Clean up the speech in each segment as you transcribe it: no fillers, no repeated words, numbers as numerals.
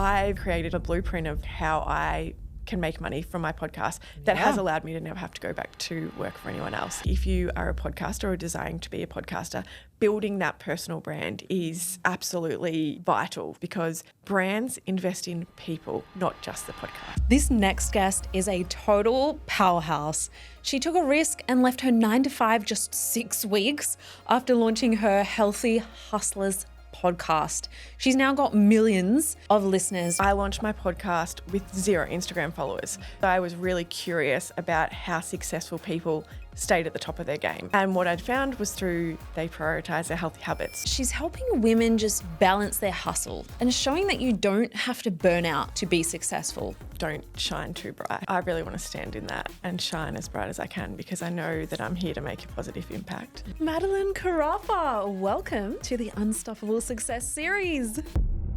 I've created a blueprint of how I can make money from my podcast that has allowed me to never have to go back to work for anyone else. If you are a podcaster or desiring to be a podcaster, building that personal brand is absolutely vital because brands invest in people, not just the podcast. This next guest is a total powerhouse. She took a risk and left her 9-to-5 just 6 weeks after launching her Healthy Hustlers podcast. She's now got millions of listeners. I launched my podcast with 0 Instagram followers. I was really curious about how successful people stayed at the top of their game. And what I'd found was they prioritize their healthy habits. She's helping women just balance their hustle and showing that you don't have to burn out to be successful. Don't shine too bright. I really want to stand in that and shine as bright as I can because I know that I'm here to make a positive impact. Madelyn Carafa, welcome to the Unstoppable Success Series.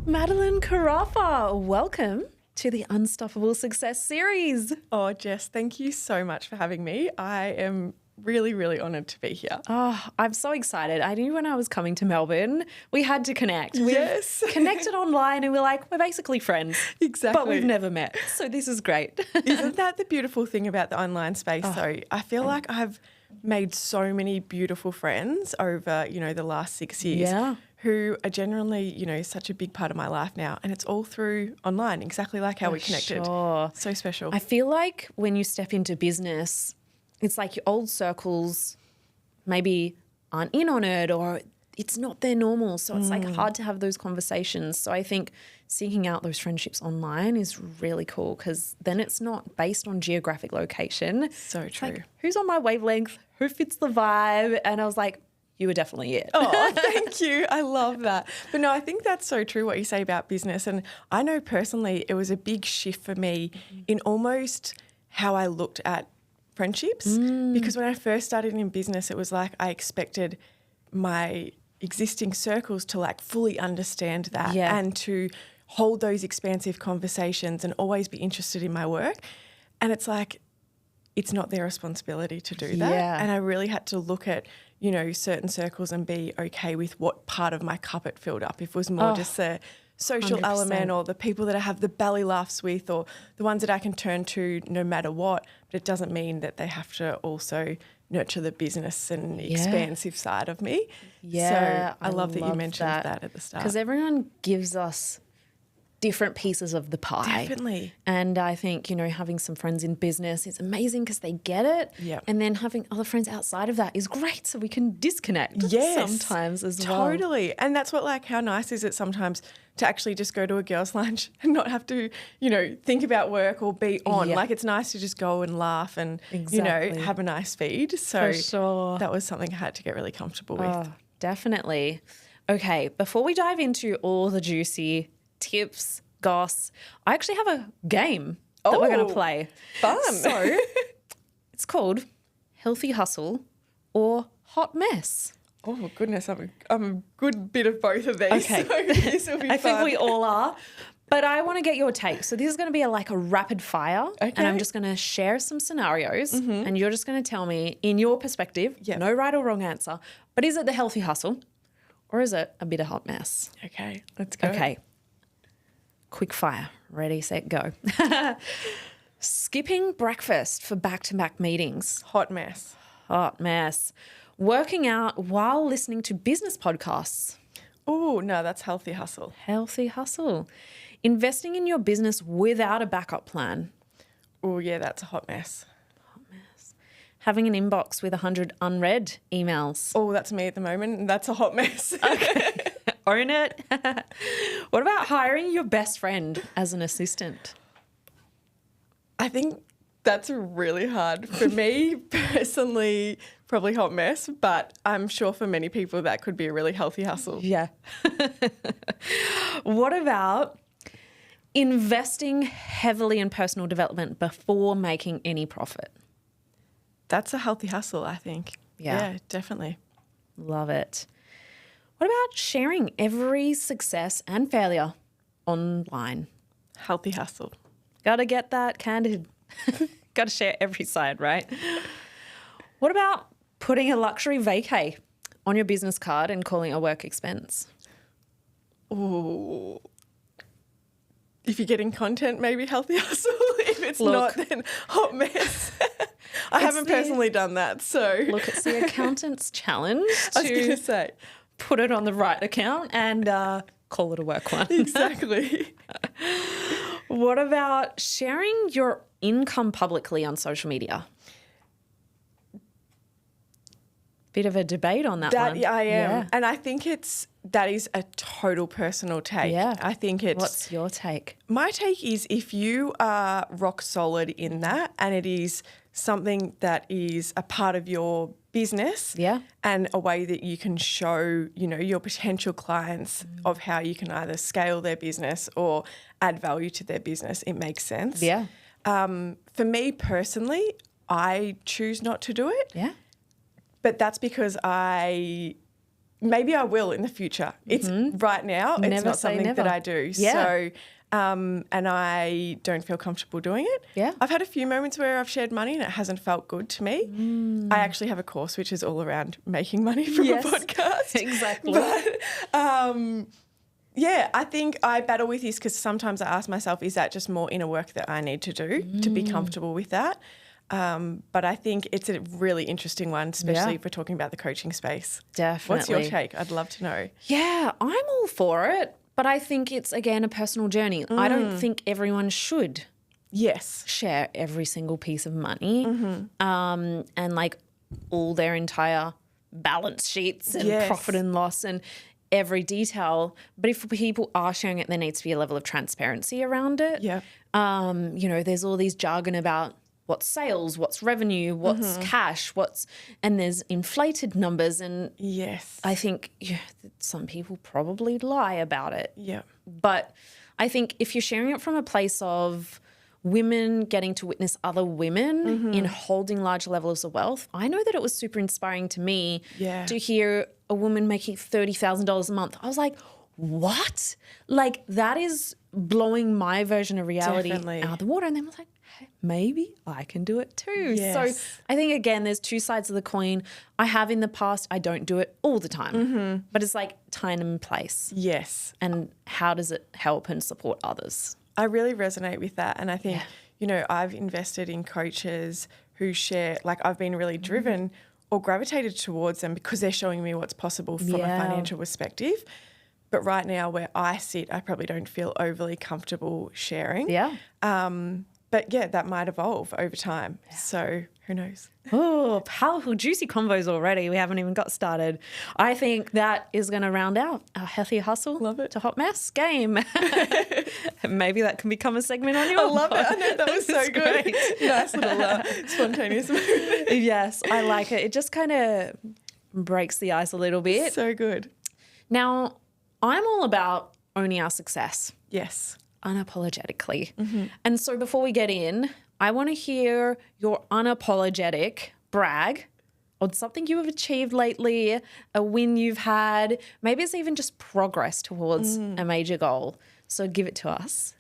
Madelyn Carafa, welcome to the Unstoppable Success Series. Oh, Jess, thank you so much for having me. I am really, really honoured to be here. Oh, I'm so excited. I knew when I was coming to Melbourne, we had to connect. Yes. We've connected online and we're basically friends. Exactly. But we've never met. So this is great. Isn't that the beautiful thing about the online space though? I feel like I've made so many beautiful friends over, the last 6 years who are generally, such a big part of my life now. And it's all through online, exactly like how we connected. Sure. So special. I feel like when you step into business, it's like your old circles maybe aren't in on it or it's not their normal. So it's hard to have those conversations. So I think seeking out those friendships online is really cool because then it's not based on geographic location. So It's true. like, who's on my wavelength? Who fits the vibe? And I was like, you were definitely it. Oh, thank you. I love that. But no, I think that's so true what you say about business. And I know personally it was a big shift for me in almost how I looked at friendships because when I first started in business, it was like I expected my existing circles to fully understand that and to hold those expansive conversations and always be interested in my work. And it's like, it's not their responsibility to do that. Yeah. And I really had to look at, certain circles and be okay with what part of my cup it filled up. If it was more just the social 100%. element or the people that I have the belly laughs with or the ones that I can turn to no matter what, but it doesn't mean that they have to also nurture the business and expansive side of me. Yeah, So I love that you mentioned that at the start. Because everyone gives us different pieces of the pie. Definitely. And I think, having some friends in business is amazing because they get it. Yep. And then having other friends outside of that is great so we can disconnect sometimes as well. Totally. And that's what how nice is it sometimes to actually just go to a girls' lunch and not have to, think about work or be on. Yeah. It's nice to just go and laugh and, Exactly. have a nice feed. So For sure. that was something I had to get really comfortable with. Oh, definitely. Okay, before we dive into all the juicy tips, goss, I actually have a game that we're going to play. Fun. So it's called Healthy Hustle or Hot Mess. Oh, goodness. I'm a good bit of both of these. Okay. So this will be I think fun. we all are. But I want to get your take. So this is going to be a rapid fire. Okay. And I'm just going to share some scenarios and you're just going to tell me in your perspective, no right or wrong answer, but is it the healthy hustle or is it a bit of hot mess? Okay, let's go. Okay. Quick fire. Ready, set, go. Skipping breakfast for back-to-back meetings. Hot mess. Hot mess. Working out while listening to business podcasts. Oh, no, that's healthy hustle. Healthy hustle. Investing in your business without a backup plan. Oh, yeah, that's a hot mess. Having an inbox with 100 unread emails. Oh, that's me at the moment, and that's a hot mess. Own it. What about hiring your best friend as an assistant? I think that's really hard. For me personally, probably hot mess, but I'm sure for many people that could be a really healthy hustle. Yeah. What about investing heavily in personal development before making any profit? That's a healthy hustle, I think. Yeah. Definitely. Love it. What about sharing every success and failure online? Healthy hustle. Got to get that candid. Got to share every side, right? What about putting a luxury vacay on your business card and calling it a work expense? Ooh. If you're getting content, maybe healthy hustle. If it's Look. not, then hot mess. I haven't personally done that, so. Look, it's the accountant's challenge I was going to to say. put it on the right account and call it a work one. Exactly. What about sharing your income publicly on social media? Bit of a debate on that one. I am. Yeah. And I think that is a total personal take. Yeah. I think it's. What's your take? My take is if you are rock solid in that and it is something that is a part of your business and a way that you can show, your potential clients of how you can either scale their business or add value to their business, it makes sense. Yeah. For me personally, I choose not to do it. Yeah. But that's because maybe I will in the future. It's right now, it's Never not say something never. that I do. Yeah. So, and I don't feel comfortable doing it. Yeah. I've had a few moments where I've shared money and it hasn't felt good to me. I actually have a course which is all around making money from a podcast. Exactly. But, yeah, I think I battle with this because sometimes I ask myself, is that just more inner work that I need to do to be comfortable with that? But I think it's a really interesting one, especially if we're talking about the coaching space. Definitely. What's your take? I'd love to know. Yeah, I'm all for it. But I think it's, again, a personal journey. I don't think everyone should share every single piece of money and like all their entire balance sheets and profit and loss and every detail. But if people are sharing it, there needs to be a level of transparency around it. Yeah. There's all these jargon about what's sales, what's revenue, what's cash, and there's inflated numbers. And I think some people probably lie about it. Yeah. But I think if you're sharing it from a place of women getting to witness other women in holding large levels of wealth, I know that it was super inspiring to me to hear a woman making $30,000 a month. I was like, what? Like, that is blowing my version of reality out of the water. And then I was like, hey, maybe I can do it too. Yes. So I think, again, there's two sides of the coin. I have in the past. I don't do it all the time. But it's like time and place. Yes. And how does it help and support others? I really resonate with that. And I think, I've invested in coaches who share, like I've been really driven or gravitated towards them because they're showing me what's possible from a financial perspective. But right now where I sit, I probably don't feel overly comfortable sharing. Yeah. But yeah, that might evolve over time. Yeah. So who knows? Oh, powerful, juicy combos already. We haven't even got started. I think that is going to round out our healthy hustle to hot mess game. Maybe that can become a segment on your I love it. I know, that was so good. Nice little spontaneous move. Yes, I like it. It just kind of breaks the ice a little bit. So good. Now, I'm all about owning our success. Yes. Unapologetically. And so before we get in, I want to hear your unapologetic brag on something you have achieved lately, a win you've had. Maybe it's even just progress towards a major goal. So give it to us.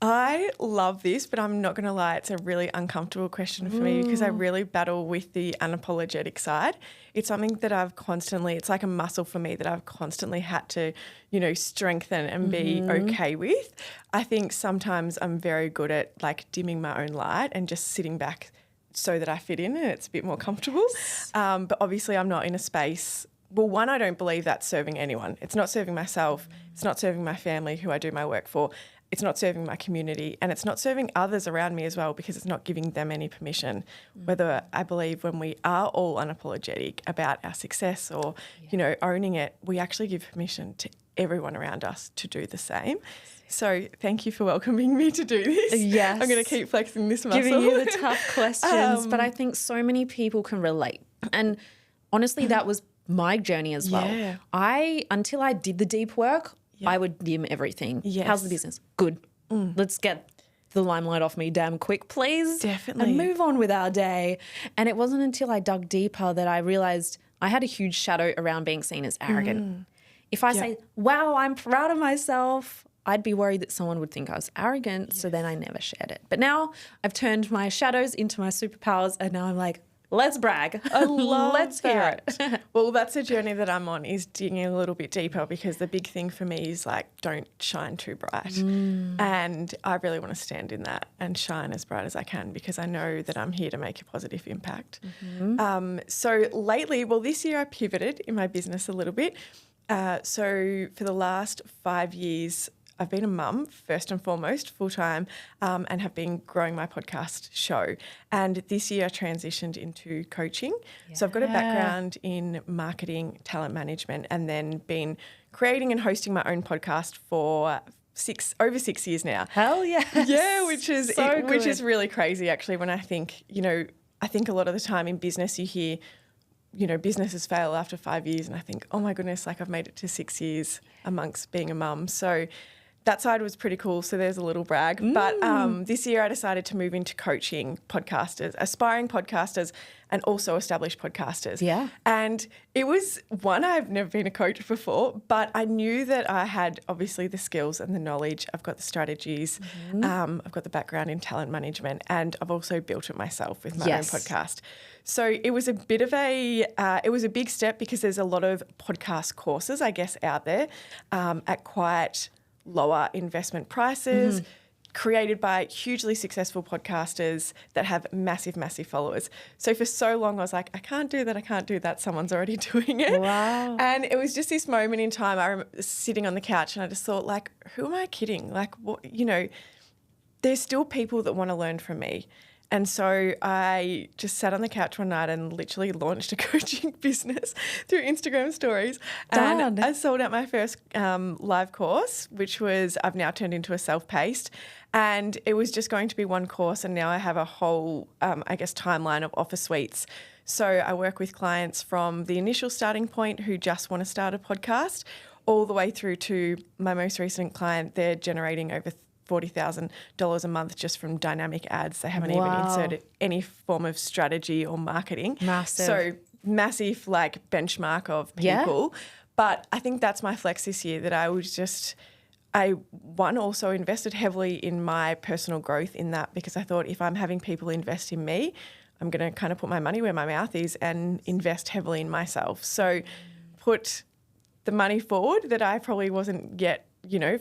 I love this, but I'm not going to lie, it's a really uncomfortable question for me because I really battle with the unapologetic side. It's something that it's like a muscle for me that I've constantly had to, strengthen and be okay with. I think sometimes I'm very good at like dimming my own light and just sitting back so that I fit in and it's a bit more comfortable. But obviously I'm not in a space. Well, one, I don't believe that's serving anyone. It's not serving myself. It's not serving my family who I do my work for. It's not serving my community and it's not serving others around me as well because it's not giving them any permission. Whether I believe when we are all unapologetic about our success or, owning it, we actually give permission to everyone around us to do the same. So thank you for welcoming me to do this. Yes. I'm going to keep flexing this muscle. Giving you the tough questions, but I think so many people can relate. And honestly, that was my journey as well. Yeah. Until I did the deep work, I would dim everything. Yes. How's the business? Good. Let's get the limelight off me damn quick, please. Definitely. And move on with our day. And it wasn't until I dug deeper that I realized I had a huge shadow around being seen as arrogant. If I say, wow, I'm proud of myself, I'd be worried that someone would think I was arrogant. So then I never shared it. But now I've turned my shadows into my superpowers and now I'm like, let's brag. I love let's hear it. Well, that's a journey that I'm on, is digging a little bit deeper, because the big thing for me is like, don't shine too bright. And I really want to stand in that and shine as bright as I can, because I know that I'm here to make a positive impact. So lately, well, this year I pivoted in my business a little bit. So for the last 5 years, I've been a mum, first and foremost, full-time, and have been growing my podcast show. And this year I transitioned into coaching. Yeah. So I've got a background in marketing, talent management, and then been creating and hosting my own podcast for over 6 years now. Hell yeah. Yeah, which is really crazy, actually, when I think, I think a lot of the time in business you hear, businesses fail after 5 years, and I think, oh my goodness, like I've made it to 6 years amongst being a mum. So that side was pretty cool. So there's a little brag. But this year I decided to move into coaching podcasters, aspiring podcasters, and also established podcasters. Yeah. And it was I've never been a coach before, but I knew that I had obviously the skills and the knowledge. I've got the strategies. I've got the background in talent management, and I've also built it myself with my own podcast. So it was a bit of it was a big step, because there's a lot of podcast courses, I guess, out there at quite lower investment prices, created by hugely successful podcasters that have massive, massive followers. So for so long I was like, I can't do that. Someone's already doing it. Wow. And it was just this moment in time, I remember sitting on the couch and I just thought, like, who am I kidding? Like, what, there's still people that want to learn from me. And so I just sat on the couch one night and literally launched a coaching business through Instagram stories. And I sold out my first live course, which I've now turned into a self-paced. And it was just going to be one course, and now I have a whole, timeline of offer suites. So I work with clients from the initial starting point who just want to start a podcast, all the way through to my most recent client. They're generating over $40,000 a month just from dynamic ads. They haven't even inserted any form of strategy or marketing. Massive. So massive, like, benchmark of people. Yeah. But I think that's my flex this year, that I also invested heavily in my personal growth in that, because I thought, if I'm having people invest in me, I'm going to kind of put my money where my mouth is and invest heavily in myself. So put the money forward that I probably wasn't yet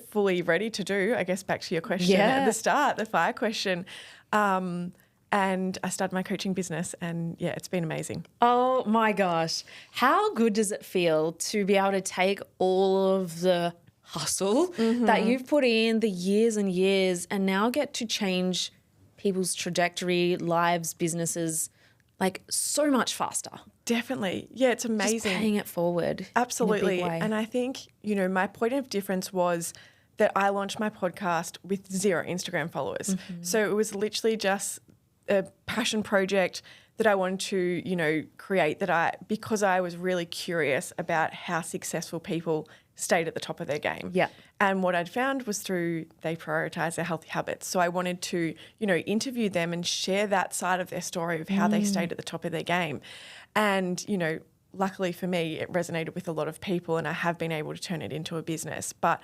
fully ready to do, I guess, back to your question at the start, the fire question. And I started my coaching business, and it's been amazing. Oh my gosh. How good does it feel to be able to take all of the hustle that you've put in, the years and years, and now get to change people's trajectory, lives, businesses, like, so much faster? Definitely. Yeah, it's amazing. Just paying it forward. Absolutely. In a big way. And I think, my point of difference was that I launched my podcast with 0 Instagram followers. So it was literally just a passion project that I wanted to, create, because I was really curious about how successful people stayed at the top of their game. Yeah. And what I'd found was they prioritize their healthy habits. So I wanted to, interview them and share that side of their story of how they stayed at the top of their game. And, luckily for me, it resonated with a lot of people, and I have been able to turn it into a business. But,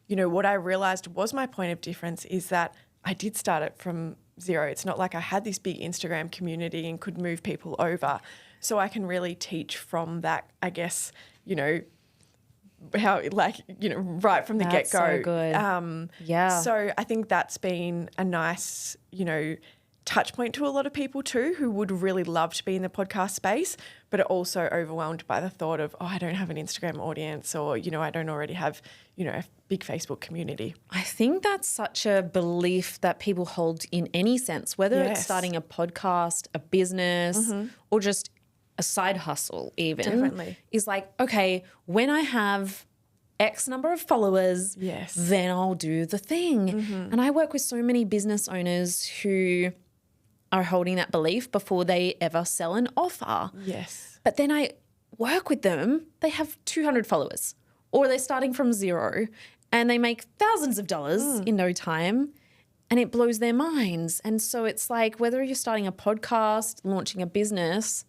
what I realized was my point of difference is that I did start it from 0. It's not like I had this big Instagram community and could move people over. So I can really teach from that, I guess, how, right from the get-go. So good. So I think that's been a nice, touch point to a lot of people too, who would really love to be in the podcast space, but are also overwhelmed by the thought of, I don't have an Instagram audience, or, I don't already have, a big Facebook community. I think that's such a belief that people hold in any sense, whether it's starting a podcast, a business, or just a side hustle even. Definitely. Is like, okay, when I have X number of followers, then I'll do the thing. And I work with so many business owners who are holding that belief before they ever sell an offer. Yes. But then I work with them, they have 200 followers, or they're starting from 0 and they make thousands of dollars in no time, and it blows their minds. And so it's like, whether you're starting a podcast, launching a business,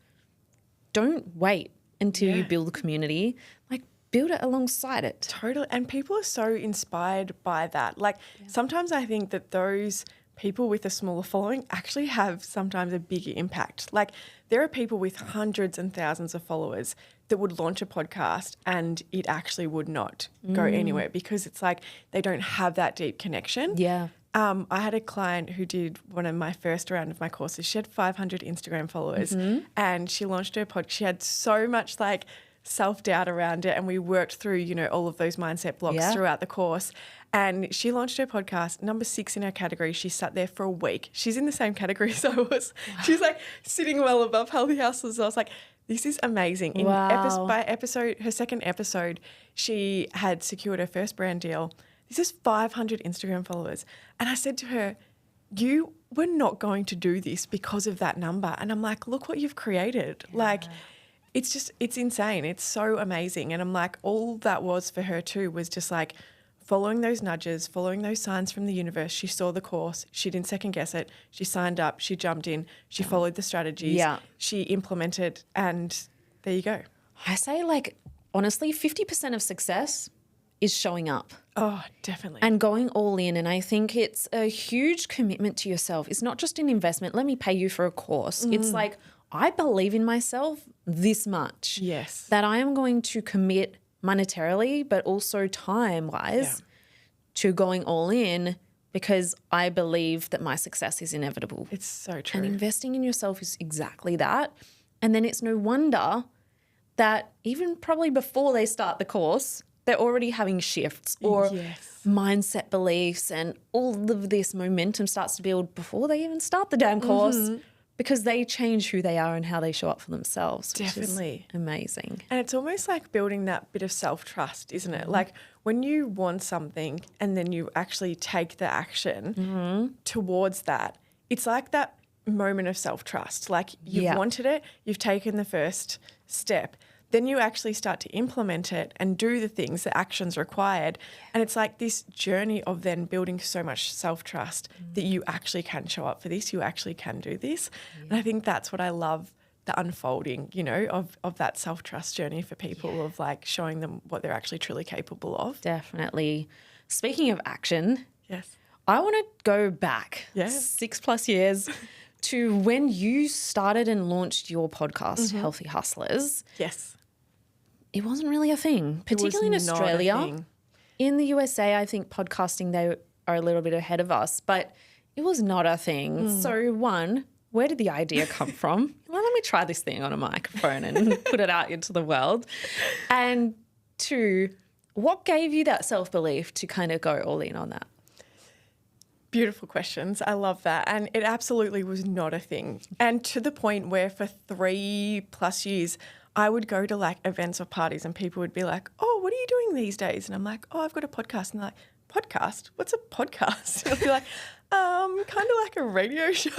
don't wait until you build a community. Like, build it alongside it. Totally. And people are so inspired by that. Like, sometimes I think that those people with a smaller following actually have sometimes a bigger impact. Like there are people with hundreds and thousands of followers that would launch a podcast and it actually would not go anywhere because it's like they don't have that deep connection. Yeah. I had a client who did one of my first round of my courses. She had 500 Instagram followers and she launched her podcast. She had so much like self-doubt around it, and we worked through, you know, all of those mindset blocks throughout the course. And she launched her podcast, number 6 in her category. She sat there for a week. She's in the same category as I was. Wow. She's like sitting well above Healthy Hustlers. I was like, this is amazing. In her second episode, she had secured her first brand deal. This is 500 Instagram followers. And I said to her, you were not going to do this because of that number. And I'm like, look what you've created. Yeah. Like, it's insane. It's so amazing. And I'm like, all that was for her too was just like following those nudges, following those signs from the universe. She saw the course. She didn't second guess it. She signed up. She jumped in. She followed the strategies. Yeah. She implemented, and there you go. I say, like, honestly, 50% of success is showing up. Oh, definitely. And going all in. And I think it's a huge commitment to yourself. It's not just an investment. Let me pay you for a course. It's like, I believe in myself this much. Yes. That I am going to commit monetarily, but also time-wise to going all in because I believe that my success is inevitable. It's so true. And investing in yourself is exactly that. And then it's no wonder that even probably before they start the course, they're already having shifts or mindset beliefs, and all of this momentum starts to build before they even start the damn course. Because they change who they are and how they show up for themselves. Definitely. Which is amazing. And it's almost like building that bit of self-trust, isn't it? Like when you want something and then you actually take the action towards that, it's like that moment of self-trust. Like you've wanted it, you've taken the first step. Then you actually start to implement it and do the things, the actions required. And it's like this journey of then building so much self-trust that you actually can show up for this, you actually can do this. And I think that's what I love, the unfolding, you know, of that self-trust journey for people of like showing them what they're actually truly capable of. Definitely. Speaking of action, yes, I want to go back 6+ years to when you started and launched your podcast, Healthy Hustlers. Yes. It wasn't really a thing, particularly in Australia. In the USA, I think podcasting, they are a little bit ahead of us, but it was not a thing. So one, where did the idea come from? Well, let me try this thing on a microphone and put it out into the world. And two, what gave you that self-belief to kind of go all in on that? Beautiful questions. I love that. And it absolutely was not a thing. And to the point where for 3+ years, I would go to like events or parties and people would be like, oh, what are you doing these days? And I'm like, oh, I've got a podcast. And they're like, podcast? What's a podcast? And I'd be like, kind of like a radio show.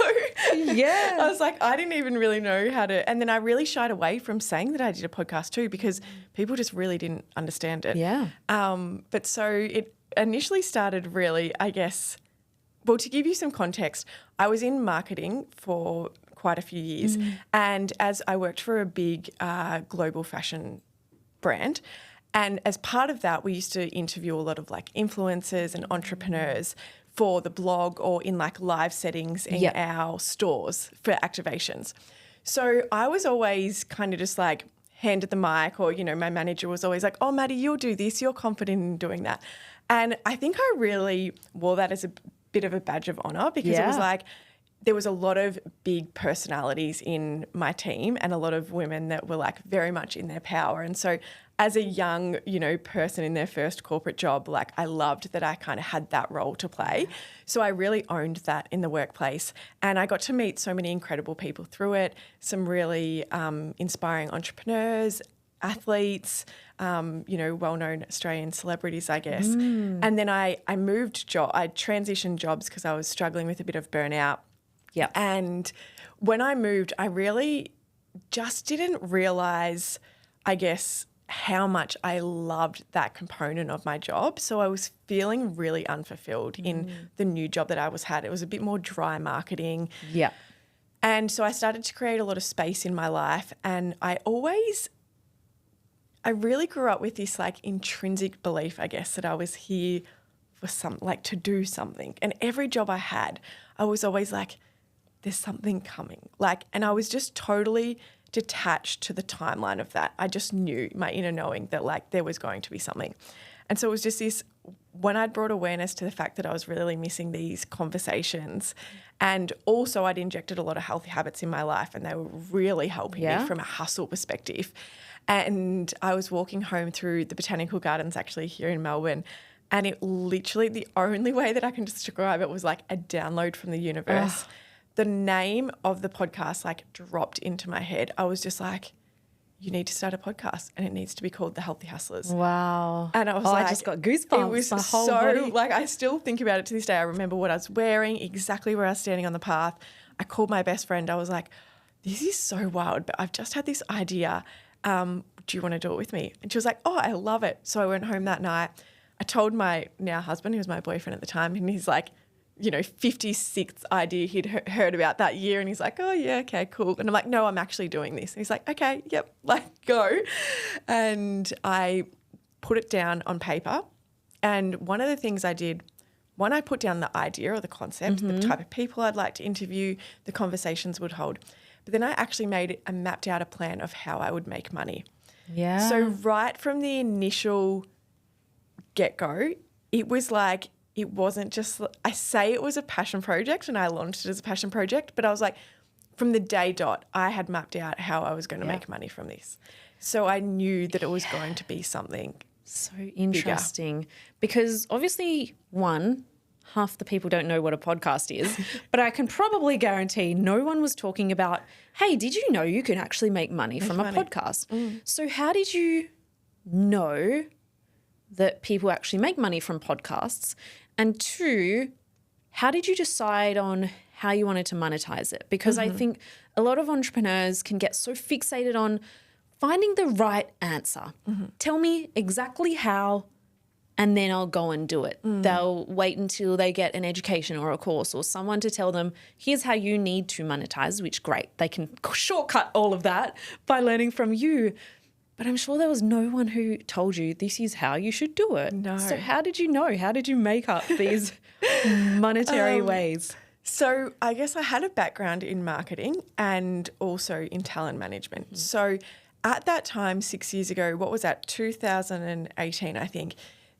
Yeah. I was like, I didn't even really know how to. And then I really shied away from saying that I did a podcast too because people just really didn't understand it. Yeah. But so it initially started really, I guess, well, to give you some context, I was in marketing for quite a few years. And as I worked for a big global fashion brand, and as part of that, we used to interview a lot of like influencers and entrepreneurs for the blog or in like live settings in our stores for activations. So I was always kind of just like handed the mic, or, you know, my manager was always like, oh, Maddie, you'll do this. You're confident in doing that. And I think I really wore that as a bit of a badge of honour because it was like, there was a lot of big personalities in my team and a lot of women that were like very much in their power. And so as a young, you know, person in their first corporate job, like I loved that I kind of had that role to play. So I really owned that in the workplace. And I got to meet so many incredible people through it, some really inspiring entrepreneurs, athletes, you know, well-known Australian celebrities, I guess. And then I transitioned jobs because I was struggling with a bit of burnout. Yeah. And when I moved, I really just didn't realise, I guess, how much I loved that component of my job. So I was feeling really unfulfilled in the new job that I had. It was a bit more dry marketing. Yeah. And so I started to create a lot of space in my life. And I really grew up with this like intrinsic belief, I guess, that I was here for to do something. And every job I had, I was always like, there's something coming. And I was just totally detached to the timeline of that. I just knew, my inner knowing, that there was going to be something. And so it was just this, when I'd brought awareness to the fact that I was really missing these conversations, and also I'd injected a lot of healthy habits in my life, and they were really helping me from a hustle perspective. And I was walking home through the botanical gardens actually here in Melbourne, and it literally, the only way that I can describe it was like a download from the universe. The name of the podcast dropped into my head. I was just like, you need to start a podcast, and it needs to be called The Healthy Hustlers. Wow. And I was I just got goosebumps. It was my whole so, body. I still think about it to this day. I remember what I was wearing, exactly where I was standing on the path. I called my best friend. I was like, this is so wild, but I've just had this idea. Do you want to do it with me? And she was like, oh, I love it. So I went home that night. I told my now husband, who was my boyfriend at the time, and he's like, 56th idea he'd heard about that year. And he's like, oh, yeah, okay, cool. And I'm like, no, I'm actually doing this. And he's like, okay, yep, go. And I put it down on paper. And one of the things I did, one, I put down the idea or the concept, the type of people I'd like to interview, the conversations would hold. But then I actually mapped out a plan of how I would make money. Yeah. So right from the initial get-go, it was it wasn't just, I say it was a passion project and I launched it as a passion project, but I was like, from the day dot, I had mapped out how I was going to make money from this. So I knew that it was going to be something so interesting because obviously, one, half the people don't know what a podcast is, but I can probably guarantee no one was talking about, hey, did you know you can actually make money from a podcast? So how did you know that people actually make money from podcasts? And two, how did you decide on how you wanted to monetize it? Because I think a lot of entrepreneurs can get so fixated on finding the right answer. Tell me exactly how, and then I'll go and do it. They'll wait until they get an education or a course or someone to tell them, here's how you need to monetize, which great. They can shortcut all of that by learning from you. But I'm sure there was no one who told you this is how you should do it. No. So how did you know? How did you make up these monetary ways? So I guess I had a background in marketing and also in talent management. So at that time, 6 years ago, what was that, 2018, I think,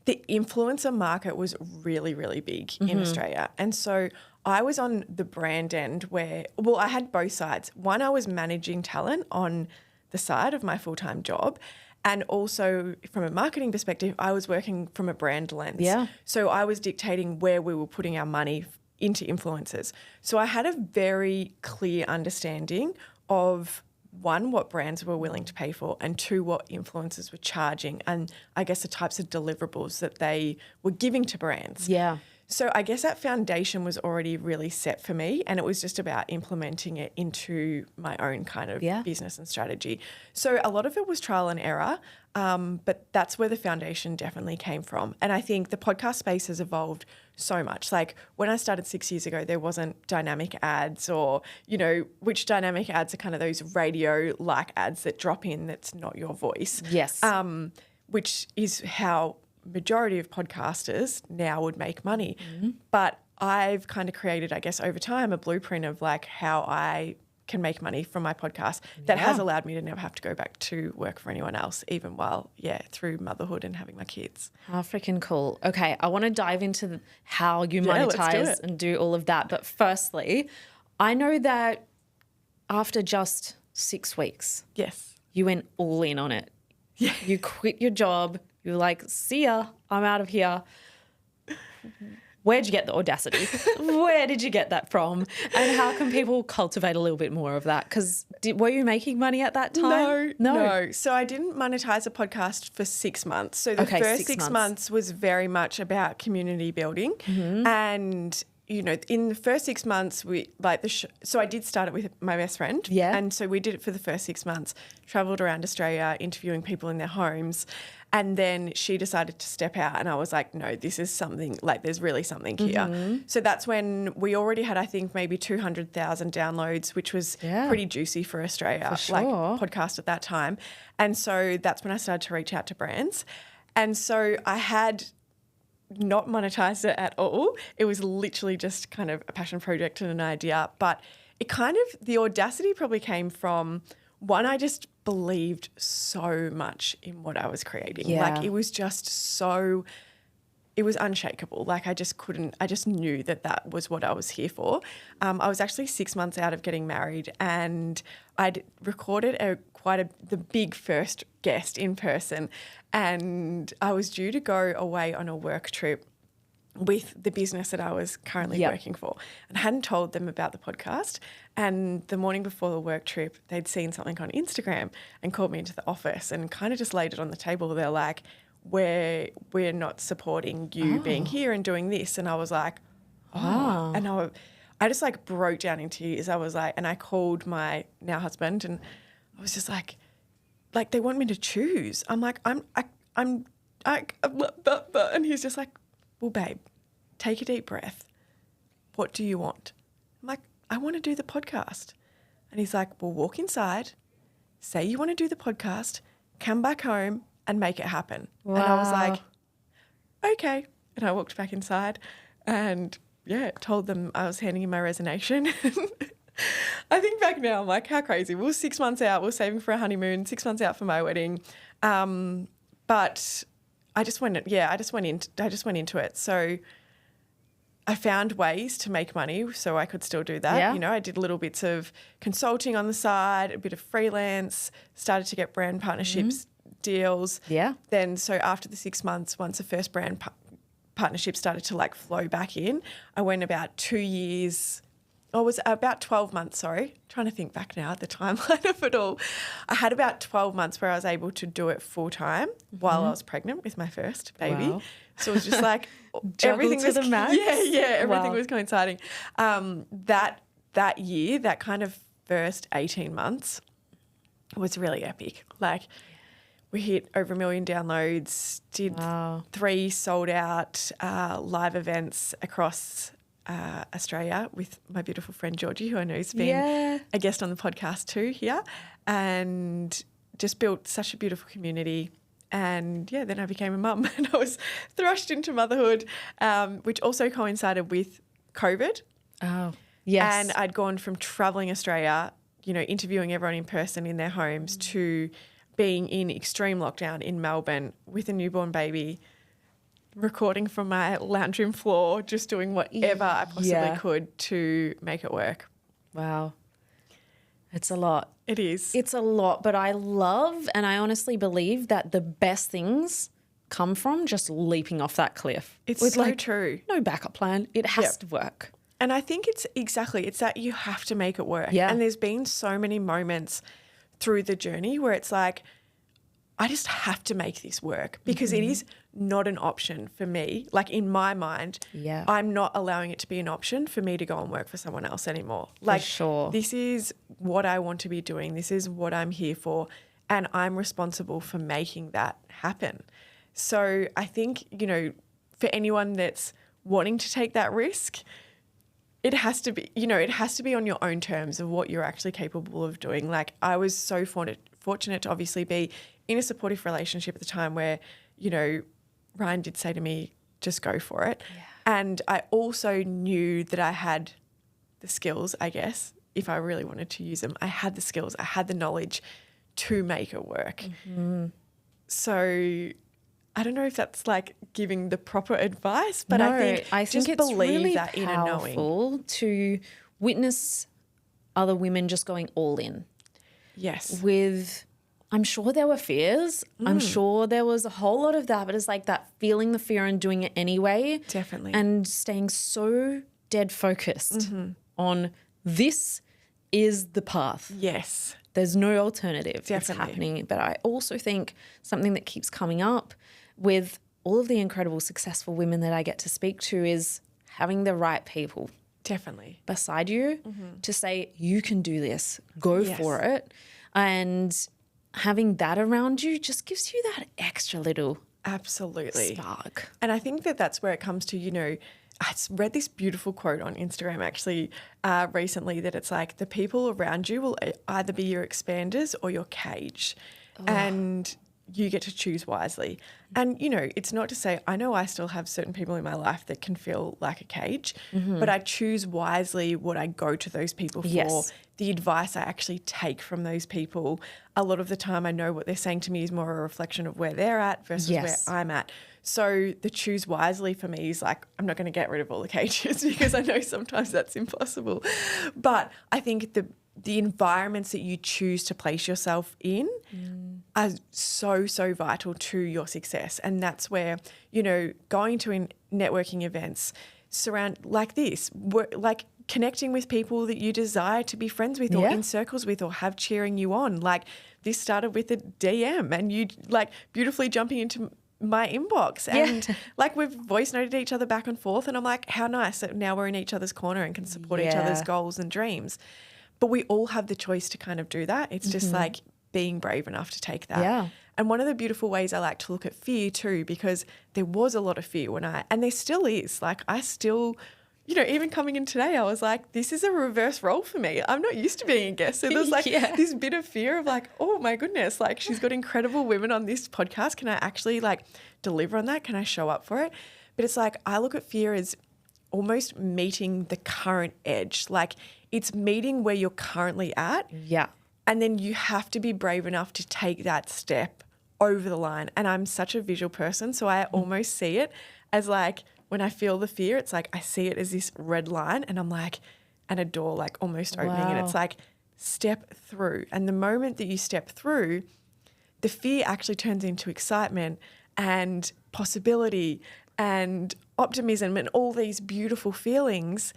the influencer market was really, really big in Australia. And so I was on the brand end where, I had both sides. One, I was managing talent on the side of my full-time job. And also from a marketing perspective, I was working from a brand lens. Yeah. So I was dictating where we were putting our money into influencers. So I had a very clear understanding of, one, what brands were willing to pay for, and two, what influencers were charging, and I guess the types of deliverables that they were giving to brands. Yeah. So I guess that foundation was already really set for me, and it was just about implementing it into my own kind of business and strategy. So a lot of it was trial and error, but that's where the foundation definitely came from. And I think the podcast space has evolved so much. Like when I started 6 years ago, there wasn't dynamic ads or, which dynamic ads are kind of those radio-like ads that drop in that's not your voice. Yes. Which is how majority of podcasters now would make money. But I've kind of created, I guess, over time, a blueprint of how I can make money from my podcast that has allowed me to never have to go back to work for anyone else, even while, through motherhood and having my kids. How freaking cool. Okay, I want to dive into how you monetize and do all of that. But firstly, I know that after just 6 weeks, you went all in on it. Yeah. You quit your job. You're like, see ya, I'm out of here. Where'd you get the audacity? Where did you get that from? And how can people cultivate a little bit more of that? Because were you making money at that time? No. So I didn't monetize a podcast for 6 months. So the first 6 months was very much about community building. And, in the first 6 months, so I did start it with my best friend. Yeah. And so we did it for the first 6 months, traveled around Australia, interviewing people in their homes. And then she decided to step out, and I was like, no, this is something, there's really something here. So that's when we already had, I think, maybe 200,000 downloads, which was pretty juicy for Australia, podcast at that time. And so that's when I started to reach out to brands. And so I had not monetized it at all. It was literally just kind of a passion project and an idea. But the audacity probably came from, one, I just believed so much in what I was creating. Yeah. Like, it was just so, it was unshakable. Like, I just knew that was what I was here for. I was actually 6 months out of getting married, and I'd recorded the big first guest in person, and I was due to go away on a work trip with the business that I was currently working for, and I hadn't told them about the podcast. And the morning before the work trip, they'd seen something on Instagram and called me into the office and kind of just laid it on the table. They're like, we're not supporting you being here and doing this. And I was like, oh. And I just like broke down in tears. I was like, and I called my now husband, and I was just like they want me to choose. I'm like, and he's just like, well, babe, take a deep breath. What do you want? I'm like, I want to do the podcast. And he's like, well, walk inside, say you want to do the podcast, come back home and make it happen. Wow. And I was like, okay. And I walked back inside and, told them I was handing in my resignation. I think back now, I'm like, how crazy. We were 6 months out. We were saving for a honeymoon, 6 months out for my wedding. But I just went into it. So I found ways to make money so I could still do that. Yeah. You know, I did little bits of consulting on the side, a bit of freelance, started to get brand partnerships deals. Yeah. Then so after the 6 months, once the first brand partnership started to like flow back in, I went about 2 years. Oh, it was about 12 months, sorry. Trying to think back now at the timeline of it all. I had about 12 months where I was able to do it full time while I was pregnant with my first baby. Wow. So it was just like everything was the max. Everything was coinciding. That year, that kind of first 18 months was really epic. Like, we hit over 1 million downloads, did 3 sold out live events across Australia with my beautiful friend Georgie, who I know has been a guest on the podcast too here, and just built such a beautiful community. And then I became a mum and I was thrust into motherhood, which also coincided with COVID. Oh, yes. And I'd gone from travelling Australia, you know, interviewing everyone in person in their homes to being in extreme lockdown in Melbourne with a newborn baby, recording from my lounge room floor, just doing whatever I possibly could to make it work. Wow. It's a lot. It is. It's a lot, but I love and I honestly believe that the best things come from just leaping off that cliff. It's with so true. No backup plan. It has to work. And I think it's that you have to make it work. Yeah. And there's been so many moments through the journey where it's like, I just have to make this work because it is not an option for me. Like, in my mind, I'm not allowing it to be an option for me to go and work for someone else anymore. Like, this is what I want to be doing. This is what I'm here for. And I'm responsible for making that happen. So I think, you know, for anyone that's wanting to take that risk, it has to be, you know, it has to be on your own terms of what you're actually capable of doing. Like, I was so fortunate to obviously be in a supportive relationship at the time where, you know, Ryan did say to me, just go for it. Yeah. And I also knew that I had the skills, I guess, if I really wanted to use them. I had the skills, I had the knowledge to make it work. Mm-hmm. So I don't know if that's like giving the proper advice, but I think it's really that inner knowing. Powerful to witness other women just going all in. Yes. I'm sure there were fears. I'm sure there was a whole lot of that, but it's like that feeling the fear and doing it anyway. Definitely. And staying so dead focused on this is the path. Yes. There's no alternative. Definitely. It's happening. But I also think something that keeps coming up with all of the incredible successful women that I get to speak to is having the right people. Definitely. Beside you to say, you can do this, go for it. And having that around you just gives you that extra little spark. And I think that that's where it comes to, you know, I read this beautiful quote on Instagram actually recently that it's like, the people around you will either be your expanders or your cage. Oh. And, you get to choose wisely. And, you know, it's not to say, I know I still have certain people in my life that can feel like a cage, but I choose wisely what I go to those people for, the advice I actually take from those people. A lot of the time I know what they're saying to me is more a reflection of where they're at versus where I'm at. So the choose wisely for me is like, I'm not going to get rid of all the cages because I know sometimes that's impossible. But I think the environments that you choose to place yourself in are so, so vital to your success. And that's where, you know, going to networking events like this, like connecting with people that you desire to be friends with or in circles with or have cheering you on. Like this started with a DM and you like beautifully jumping into my inbox and like we've voice noted each other back and forth and I'm like, how nice that now we're in each other's corner and can support each other's goals and dreams. But we all have the choice to kind of do that. It's just like being brave enough to take that. Yeah. And one of the beautiful ways I like to look at fear too, because there was a lot of fear and there still is. Like I still, you know, even coming in today, I was like, this is a reverse role for me. I'm not used to being a guest. So there's like this bit of fear of like, oh my goodness, like she's got incredible women on this podcast. Can I actually like deliver on that? Can I show up for it? But it's like, I look at fear as almost meeting the current edge. Like it's meeting where you're currently at. Yeah. And then you have to be brave enough to take that step over the line. And I'm such a visual person, so I almost see it as like when I feel the fear, it's like I see it as this red line and I'm like, and a door like almost opening and it's like step through. And the moment that you step through, the fear actually turns into excitement and possibility and optimism and all these beautiful feelings.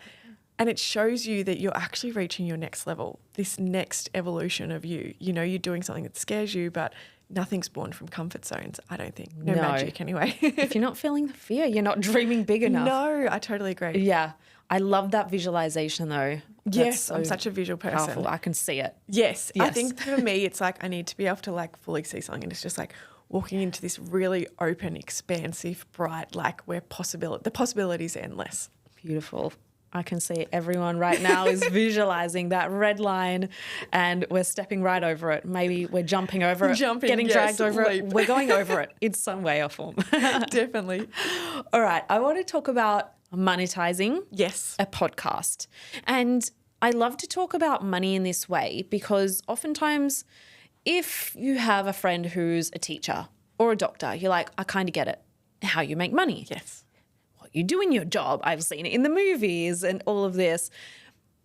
And it shows you that you're actually reaching your next level, this next evolution of you. You know, you're doing something that scares you, but nothing's born from comfort zones, I don't think. No magic anyway. If you're not feeling the fear, you're not dreaming big enough. No, I totally agree. Yeah. I love that visualization though. Yes, I'm such a visual person. Powerful. I can see it. Yes. I think for me, it's like I need to be able to like fully see something and it's just like walking into this really open, expansive, bright, like where the possibility is endless. Beautiful. I can see everyone right now is visualizing that red line and we're stepping right over it. Maybe we're jumping over it, getting dragged over it. We're going over it in some way or form. Definitely. All right. I want to talk about monetizing a podcast. And I love to talk about money in this way because oftentimes if you have a friend who's a teacher or a doctor, you're like, I kind of get it, how you make money. Yes. You do in your job. I've seen it in the movies and all of this.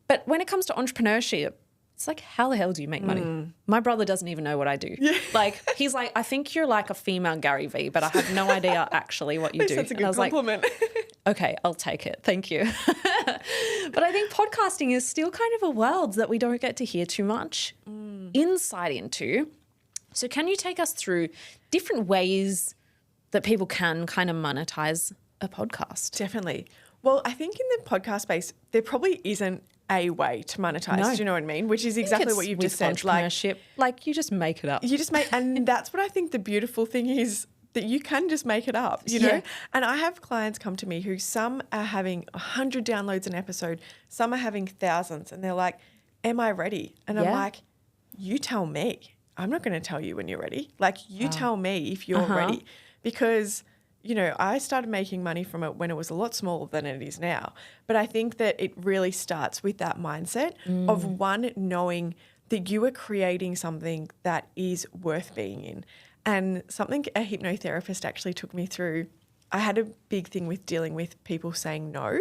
But when it comes to entrepreneurship, it's like, how the hell do you make money? My brother doesn't even know what I do. Yeah. Like, he's like, I think you're like a female Gary Vee, but I have no idea actually what you do. That's a good compliment. Like, okay, I'll take it. Thank you. But I think podcasting is still kind of a world that we don't get to hear too much insight into. So can you take us through different ways that people can kind of monetize a podcast? Definitely. Well, I think in the podcast space, there probably isn't a way to monetize. Do you know what I mean? Which is exactly what you've just said. Entrepreneurship, like you just make it up. You just make, and that's what I think the beautiful thing is, that you can just make it up, you know? And I have clients come to me who some are having 100 downloads an episode, some are having thousands, and they're like, am I ready? And I'm like, you tell me. I'm not going to tell you when you're ready. Like you tell me if you're ready, because you know, I started making money from it when it was a lot smaller than it is now. But I think that it really starts with that mindset of one, knowing that you are creating something that is worth being in. And something a hypnotherapist actually took me through, I had a big thing with dealing with people saying no.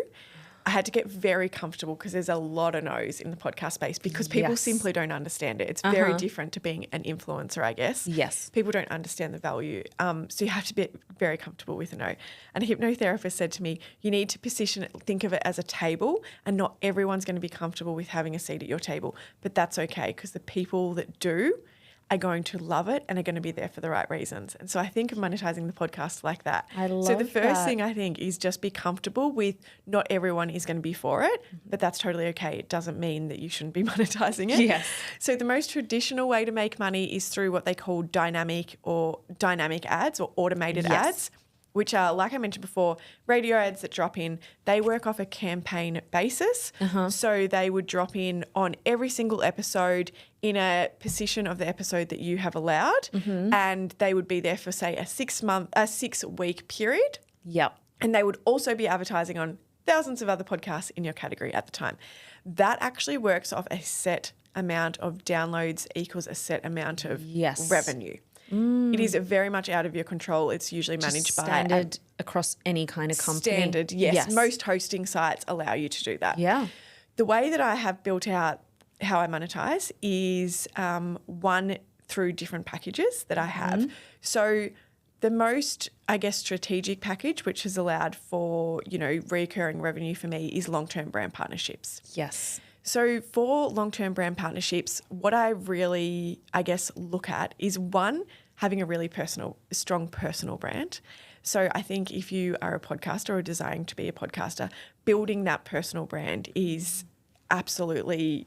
I had to get very comfortable because there's a lot of no's in the podcast space because people simply don't understand it. It's very different to being an influencer, I guess. Yes. People don't understand the value. So you have to be very comfortable with a no. And a hypnotherapist said to me, you need to think of it as a table, and not everyone's going to be comfortable with having a seat at your table. But that's okay because the people that do are going to love it and are going to be there for the right reasons. And so I think of monetizing the podcast like that. I love So the first thing I think is just be comfortable with not everyone is going to be for it, but that's totally okay. It doesn't mean that you shouldn't be monetizing it. Yes. So the most traditional way to make money is through what they call dynamic ads or automated ads, which are, like I mentioned before, radio ads that drop in. They work off a campaign basis. So they would drop in on every single episode in a position of the episode that you have allowed. And they would be there for, say, a 6-week period. Yep. And they would also be advertising on thousands of other podcasts in your category at the time. That actually works off a set amount of downloads equals a set amount of revenue. It is very much out of your control. It's usually managed by standard across any kind of company. Standard, yes. Most hosting sites allow you to do that. Yeah. The way that I have built out how I monetize is one, through different packages that I have. So the most, I guess, strategic package, which has allowed for, recurring revenue for me, is long-term brand partnerships. Yes. So for long-term brand partnerships, what I really, I guess, look at is, one, having a really strong personal brand. So I think if you are a podcaster or desiring to be a podcaster, building that personal brand is absolutely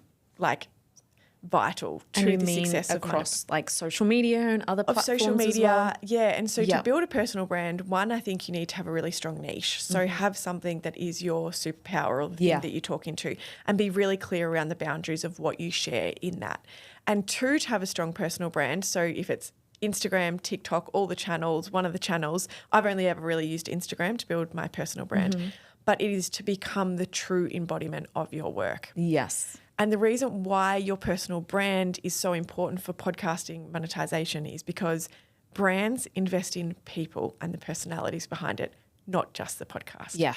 vital to the success across social media and other platforms social media, as well? And so to build a personal brand, one, I think you need to have a really strong niche. So have something that is your superpower or the thing that you're talking to, and be really clear around the boundaries of what you share in that. And two, to have a strong personal brand. So if it's Instagram, TikTok, all the channels, one of the channels, I've only ever really used Instagram to build my personal brand, but it is to become the true embodiment of your work. Yes. And the reason why your personal brand is so important for podcasting monetization is because brands invest in people and the personalities behind it, not just the podcast. Yeah.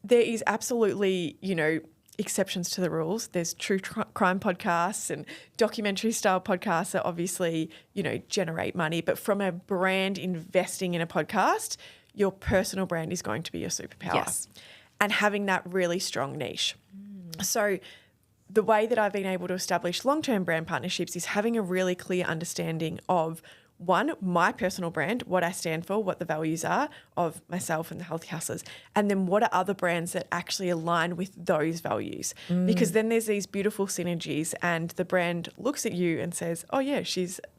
There is absolutely, exceptions to the rules. There's true crime podcasts and documentary style podcasts that obviously, generate money. But from a brand investing in a podcast, your personal brand is going to be your superpower. Yes. And having that really strong niche. So the way that I've been able to establish long-term brand partnerships is having a really clear understanding of, one, my personal brand, what I stand for, what the values are of myself and the Healthy Hustlers, and then what are other brands that actually align with those values. Because then there's these beautiful synergies and the brand looks at you and says, oh yeah,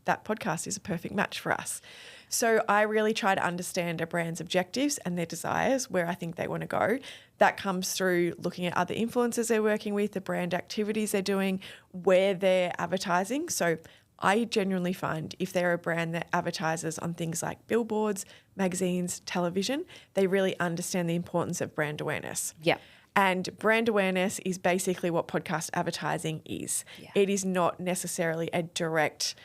that podcast is a perfect match for us. So I really try to understand a brand's objectives and their desires, where I think they want to go. That comes through looking at other influencers they're working with, the brand activities they're doing, where they're advertising. So I genuinely find if they're a brand that advertises on things like billboards, magazines, television, they really understand the importance of brand awareness. Yeah. And brand awareness is basically what podcast advertising is. Yeah. It is not necessarily a direct,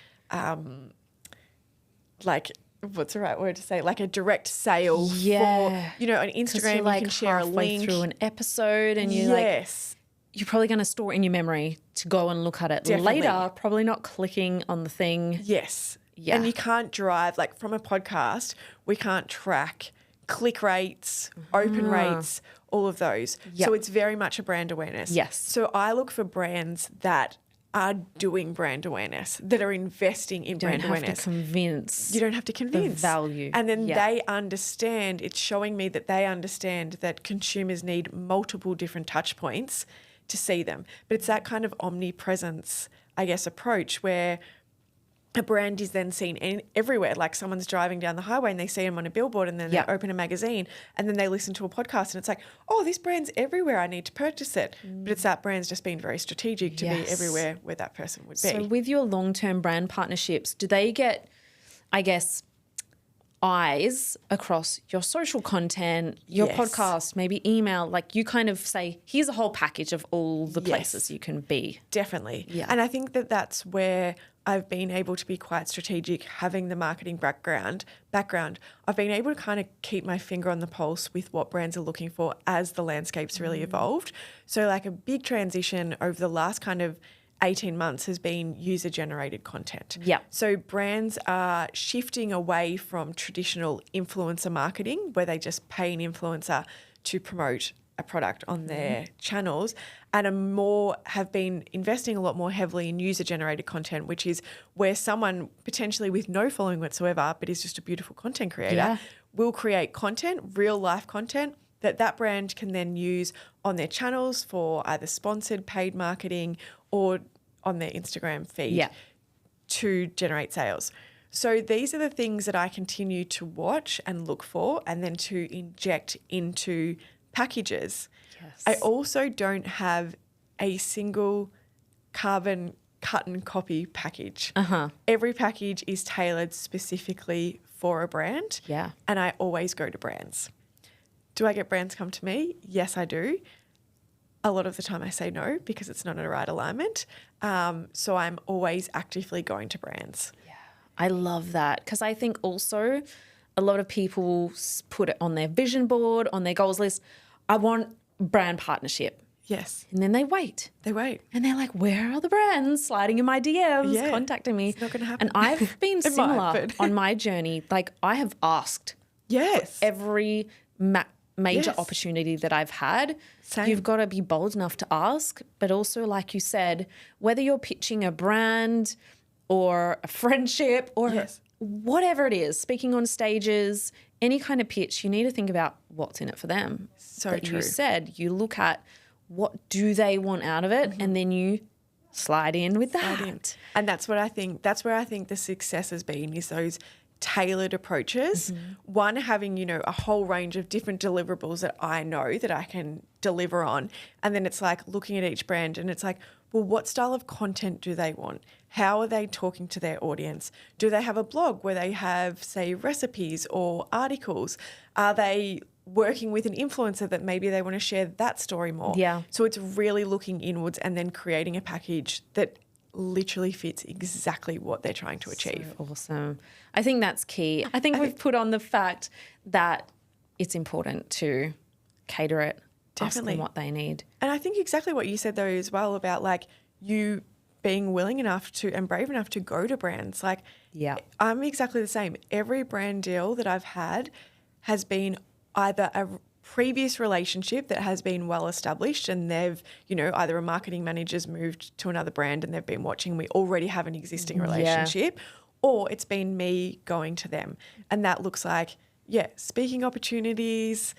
what's the right word to say? Like a direct sale for, on Instagram you can share a link. Through an episode and you're probably going to store it in your memory to go and look at it later, probably not clicking on the thing. Yes. Yeah. And you can't drive, from a podcast, we can't track click rates, open rates, all of those. Yep. So it's very much a brand awareness. Yes. So I look for brands that are doing brand awareness, that are investing in brand awareness. You don't have to convince the value. And then they understand, it's showing me that they understand that consumers need multiple different touch points to see them. But it's that kind of omnipresence, I guess, approach where a brand is then seen everywhere. Like someone's driving down the highway and they see them on a billboard and then they open a magazine and then they listen to a podcast and it's like, oh, this brand's everywhere. I need to purchase it. But it's that brand's just been very strategic to be everywhere where that person would be. So with your long-term brand partnerships, do they get, I guess, eyes across your social content, your podcast, maybe email? Like you kind of say, here's a whole package of all the places you can be. Definitely. Yeah. And I think that that's where I've been able to be quite strategic, having the marketing background. I've been able to kind of keep my finger on the pulse with what brands are looking for as the landscape's really evolved. So like a big transition over the last kind of 18 months has been user-generated content. Yeah. So brands are shifting away from traditional influencer marketing where they just pay an influencer to promote a product on their channels, and have been investing a lot more heavily in user-generated content, which is where someone potentially with no following whatsoever but is just a beautiful content creator will create content, real-life content, that brand can then use on their channels for either sponsored paid marketing or on their Instagram feed to generate sales. So these are the things that I continue to watch and look for and then to inject into packages. Yes. I also don't have a single carbon cut and copy package. Every package is tailored specifically for a brand. Yeah. And I always go to brands. Do I get brands come to me? Yes, I do. A lot of the time I say no because it's not in the right alignment. So I'm always actively going to brands. Yeah. I love that because I think also a lot of people put it on their vision board, on their goals list. I want brand partnership. Yes. And then they wait. They wait. And they're like, where are the brands sliding in my DMs, contacting me? It's not going to happen. And I've been similar might, on my journey. Like I have asked Yes. every major Yes. opportunity that I've had. Same. You've got to be bold enough to ask. But also, like you said, whether you're pitching a brand or a friendship or Yes. whatever it is, speaking on stages, any kind of pitch, you need to think about what's in it for them. So Like true. you said, you look at what do they want out of it, and then you slide in with that. And that's what I think, that's where I think the success has been, is those tailored approaches. One, having, you know, a whole range of different deliverables that I know that I can deliver on. And then it's like looking at each brand and it's like, well, what style of content do they want? How are they talking to their audience? Do they have a blog where they have, say, recipes or articles? Are they working with an influencer that maybe they want to share that story more? Yeah. So it's really looking inwards and then creating a package that literally fits exactly what they're trying to achieve. So awesome. I think that's key. I think we've put on the fact that it's important to cater it, ask Definitely. them what they need. And I think exactly what you said though as well about like you being willing enough to and brave enough to go to brands. Like Yeah. I'm exactly the same. Every brand deal that I've had has been either a previous relationship that has been well established and they've, you know, either a marketing manager's moved to another brand and they've been watching, we already have an existing relationship, or it's been me going to them. And that looks like, speaking opportunities,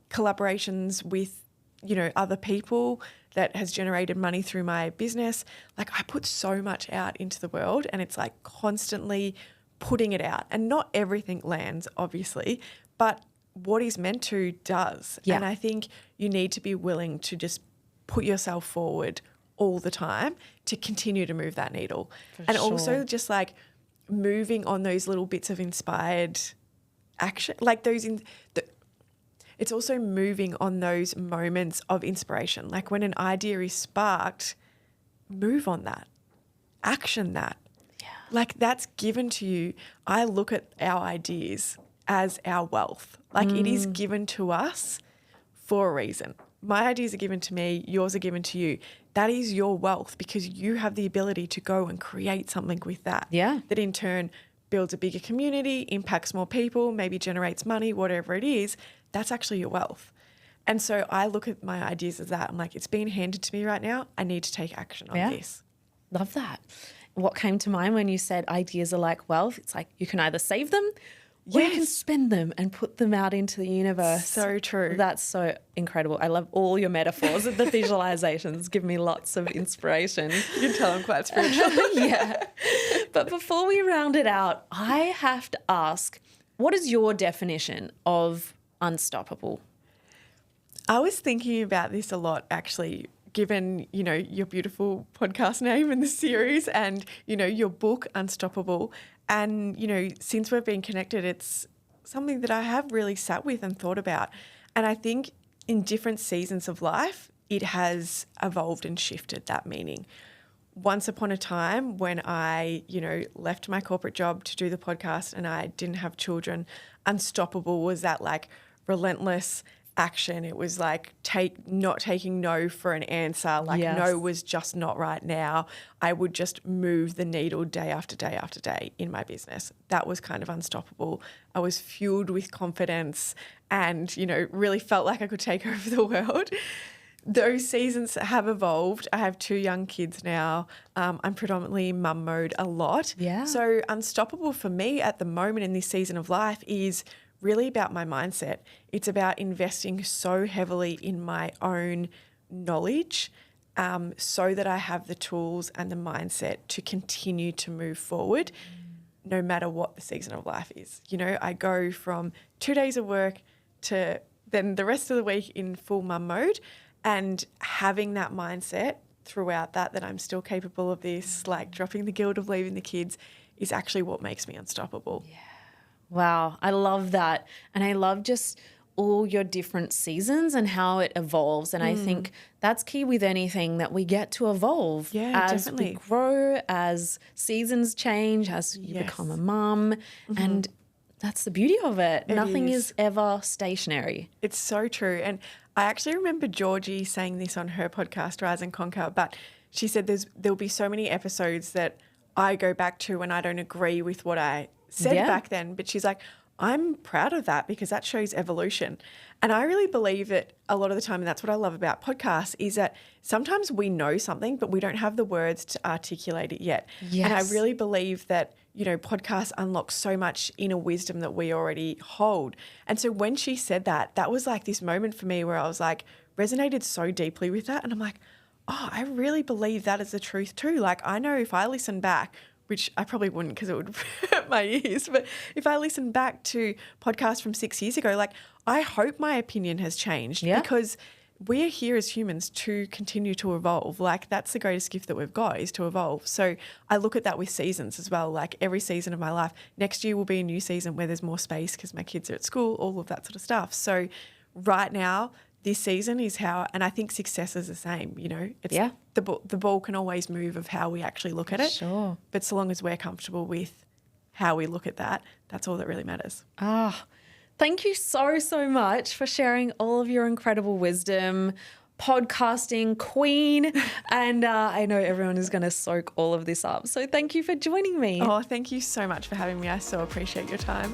collaborations with, you know, other people that has generated money through my business. Like I put so much out into the world and it's like constantly putting it out, and not everything lands obviously, but what is meant to does. Yeah. And I think you need to be willing to just put yourself forward all the time to continue to move that needle. And also just like moving on those little bits of inspired action, like those it's also moving on those moments of inspiration. Like when an idea is sparked, move on that, action that. Yeah. Like that's given to you. I look at our ideas as our wealth. Like it is given to us for a reason. My ideas are given to me, yours are given to you. That is your wealth because you have the ability to go and create something with that. Yeah. That in turn builds a bigger community, impacts more people, maybe generates money, whatever it is. That's actually your wealth. And so I look at my ideas as that. I'm like, it's being handed to me right now. I need to take action on this. Love that. What came to mind when you said ideas are like wealth? It's like you can either save them or you can spend them and put them out into the universe. So true. That's so incredible. I love all your metaphors and the visualizations. Give me lots of inspiration. You can tell I'm quite spiritual. Yeah. But before we round it out, I have to ask, what is your definition of unstoppable? I was thinking about this a lot actually, given, you know, your beautiful podcast name in the series and, you know, your book, Unstoppable. And, you know, since we've been connected, it's something that I have really sat with and thought about. And I think in different seasons of life, it has evolved and shifted that meaning. Once upon a time when I, you know, left my corporate job to do the podcast and I didn't have children, unstoppable was that like relentless action. It was like not taking no for an answer. Like no was just not right now. I would just move the needle day after day after day in my business. That was kind of unstoppable. I was fueled with confidence and, you know, really felt like I could take over the world. Those seasons have evolved. I have 2 young kids now. I'm predominantly mum mode a lot. Yeah. So unstoppable for me at the moment in this season of life is really about my mindset. It's about investing so heavily in my own knowledge so that I have the tools and the mindset to continue to move forward no matter what the season of life is. You know, I go from 2 days of work to then the rest of the week in full mum mode, and having that mindset throughout that I'm still capable of this, like dropping the guilt of leaving the kids, is actually what makes me unstoppable. Yeah. Wow. I love that. And I love just all your different seasons and how it evolves. And I think that's key with anything, that we get to evolve as definitely. we grow, as seasons change, as you become a mum. And that's the beauty of it. Nothing is ever stationary. It's so true. And I actually remember Georgie saying this on her podcast, Rise and Conquer, but she said there'll be so many episodes that I go back to when I don't agree with what I said back then. But she's like, I'm proud of that because that shows evolution. And I really believe that a lot of the time, and that's what I love about podcasts, is that sometimes we know something, but we don't have the words to articulate it yet. Yes. And I really believe that, you know, podcasts unlock so much inner wisdom that we already hold. And so when she said that, that was like this moment for me where I was like, resonated so deeply with that. And I'm like, oh, I really believe that is the truth too. Like, I know if I listen back, which I probably wouldn't because it would hurt my ears, but if I listen back to podcasts from 6 years ago, like, I hope my opinion has changed because we're here as humans to continue to evolve. Like, that's the greatest gift that we've got, is to evolve. So I look at that with seasons as well. Like, every season of my life, next year will be a new season where there's more space because my kids are at school, all of that sort of stuff. So right now, this season is how, and I think success is the same, you know, it's the ball can always move of how we actually look at it. Sure. But so long as we're comfortable with how we look at that, that's all that really matters. Thank you so much for sharing all of your incredible wisdom, podcasting queen. And I know everyone is going to soak all of this up. So thank you for joining me. Oh, thank you so much for having me. I so appreciate your time.